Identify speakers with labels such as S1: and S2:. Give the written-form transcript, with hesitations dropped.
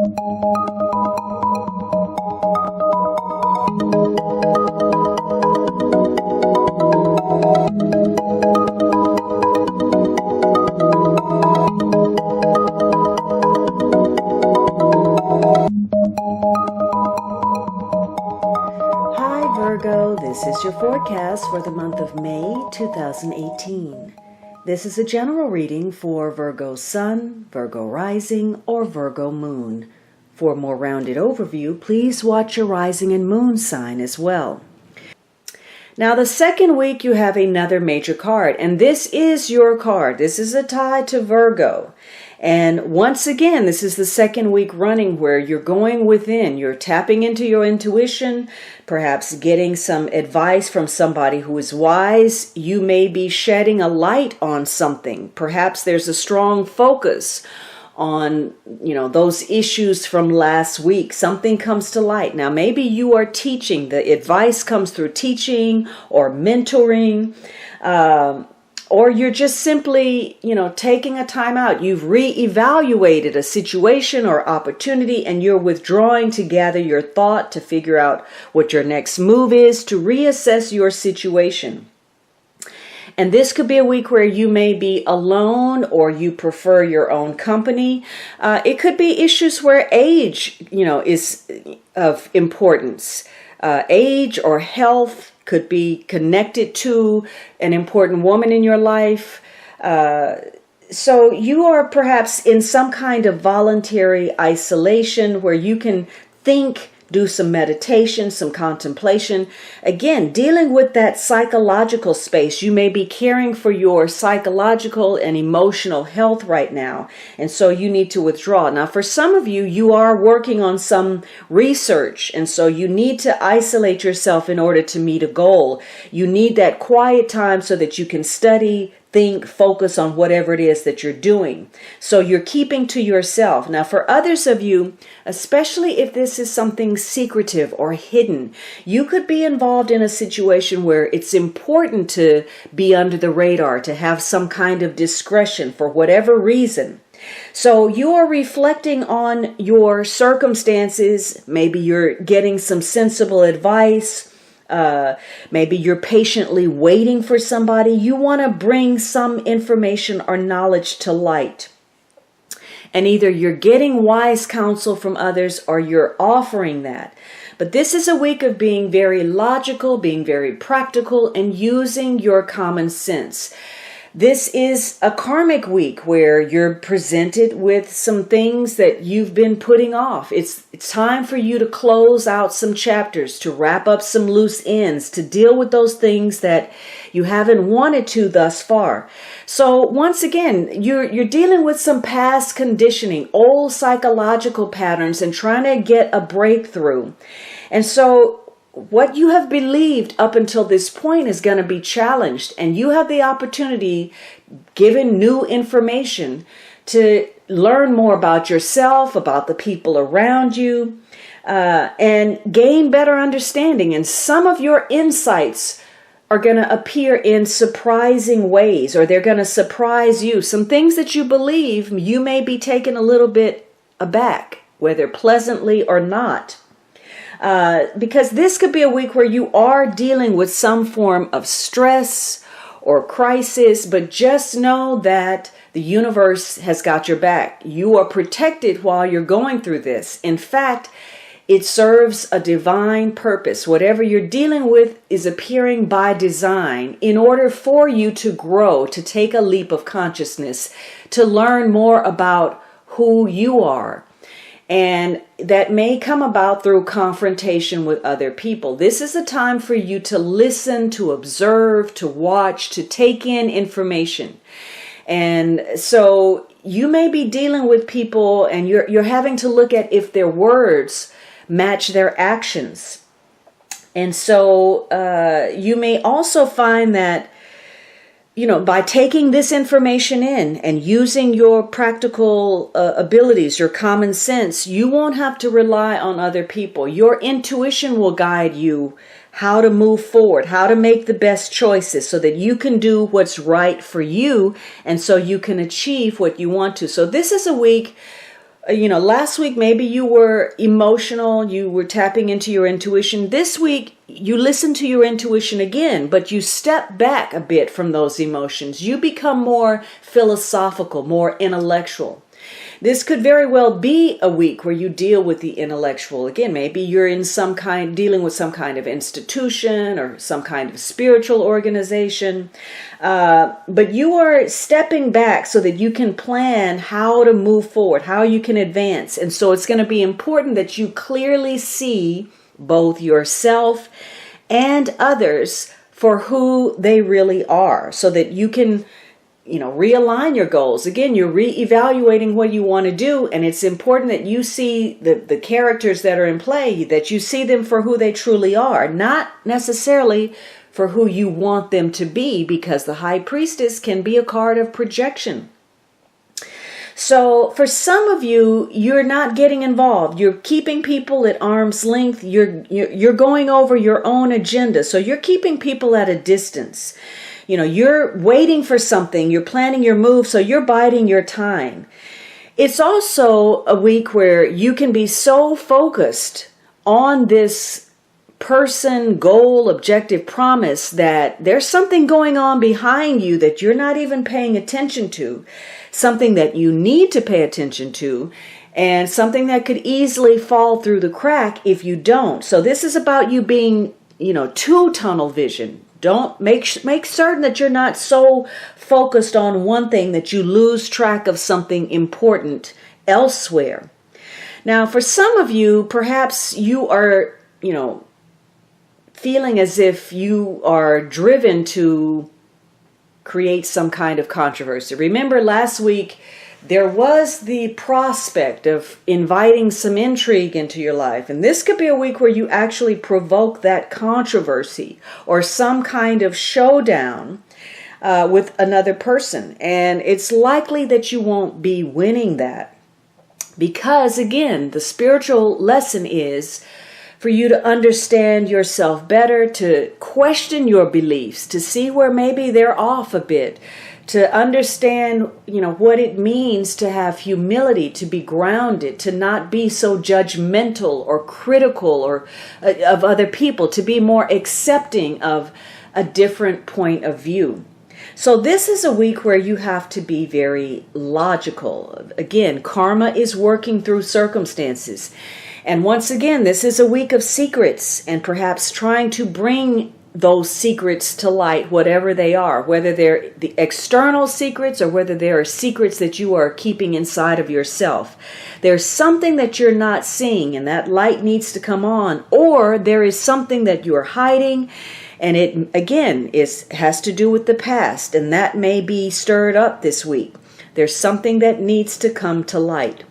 S1: Hi Virgo, this is your forecast for the month of May 2018. This is a general reading for Virgo Sun, Virgo Rising, or Virgo Moon. For a more rounded overview, please watch your rising and moon sign as well. Now the second week you have another major card, and this is your card. This is a tie to Virgo. And once again, this is the second week running where you're going within, you're tapping into your intuition, perhaps getting some advice from somebody who is wise. You may be shedding a light on something. Perhaps there's a strong focus on, those issues from last week. Something comes to light. Now, maybe you are teaching. The advice comes through teaching or mentoring, or you're just simply, taking a time out. You've reevaluated a situation or opportunity, and you're withdrawing to gather your thought, to figure out what your next move is, to reassess your situation. And this could be a week where you may be alone or you prefer your own company. It could be issues where age, is of importance. Age or health could be connected to an important woman in your life. So you are perhaps in some kind of voluntary isolation where you can think, do some meditation, some contemplation. Again, dealing with that psychological space. You may be caring for your psychological and emotional health right now, and so you need to withdraw. Now, for some of you, you are working on some research, and so you need to isolate yourself in order to meet a goal. You need that quiet time so that you can study, think, focus on whatever it is that you're doing. So you're keeping to yourself. Now, for others of you, especially if this is something secretive or hidden, you could be involved in a situation where it's important to be under the radar, to have some kind of discretion for whatever reason. So you are reflecting on your circumstances. Maybe you're getting some sensible advice. Maybe you're patiently waiting for somebody. You want to bring some information or knowledge to light. And either you're getting wise counsel from others or you're offering that. But this is a week of being very logical, being very practical, and using your common sense. This is a karmic week where you're presented with some things that you've been putting off. It's time for you to close out some chapters, to wrap up some loose ends, to deal with those things that you haven't wanted to thus far. So once again, you're dealing with some past conditioning, old psychological patterns, and trying to get a breakthrough. And so what you have believed up until this point is going to be challenged, and you have the opportunity, given new information, to learn more about yourself, about the people around you, and gain better understanding. And some of your insights are going to appear in surprising ways, or they're going to surprise you. Some things that you believe, you may be taken a little bit aback, whether pleasantly or not. Because this could be a week where you are dealing with some form of stress or crisis, but just know that the universe has got your back. You are protected while you're going through this. In fact, it serves a divine purpose. Whatever you're dealing with is appearing by design in order for you to grow, to take a leap of consciousness, to learn more about who you are. And that may come about through confrontation with other people. This is a time for you to listen, to observe, to watch, to take in information. And so you may be dealing with people and you're having to look at if their words match their actions. And so you may also find that, by taking this information in and using your practical abilities, your common sense, you won't have to rely on other people. Your intuition will guide you how to move forward, how to make the best choices so that you can do what's right for you and so you can achieve what you want to. So this is a week Last week maybe you were emotional, you were tapping into your intuition. This week you listen to your intuition again, but you step back a bit from those emotions. You become more philosophical, more intellectual. This could very well be a week where you deal with the intellectual. Again, maybe you're dealing with some kind of institution or some kind of spiritual organization. But you are stepping back so that you can plan how to move forward, how you can advance. And so it's going to be important that you clearly see both yourself and others for who they really are, so that you can realign your goals. Again, you're reevaluating what you want to do, and it's important that you see the characters that are in play, that you see them for who they truly are, not necessarily for who you want them to be, because the High Priestess can be a card of projection. So for some of you, you're not getting involved. You're keeping people at arm's length. You're going over your own agenda. So you're keeping people at a distance. You're waiting for something, you're planning your move, so you're biding your time. It's also a week where you can be so focused on this person, goal, objective, promise that there's something going on behind you that you're not even paying attention to, something that you need to pay attention to, and something that could easily fall through the crack if you don't. So this is about you being, too tunnel vision. Don't make certain that you're not so focused on one thing that you lose track of something important elsewhere. Now, for some of you, perhaps you are, feeling as if you are driven to create some kind of controversy. Remember last week, there was the prospect of inviting some intrigue into your life. And this could be a week where you actually provoke that controversy or some kind of showdown with another person. And it's likely that you won't be winning that. Because again, the spiritual lesson is for you to understand yourself better, to question your beliefs, to see where maybe they're off a bit, to understand, what it means to have humility, to be grounded, to not be so judgmental or critical or of other people, to be more accepting of a different point of view. So this is a week where you have to be very logical. Again, karma is working through circumstances. And once again, this is a week of secrets and perhaps trying to bring those secrets to light, whatever they are, whether they're the external secrets or whether they are secrets that you are keeping inside of yourself. There's something that you're not seeing and that light needs to come on, or there is something that you are hiding and it, again, has to do with the past, and that may be stirred up this week. There's something that needs to come to light.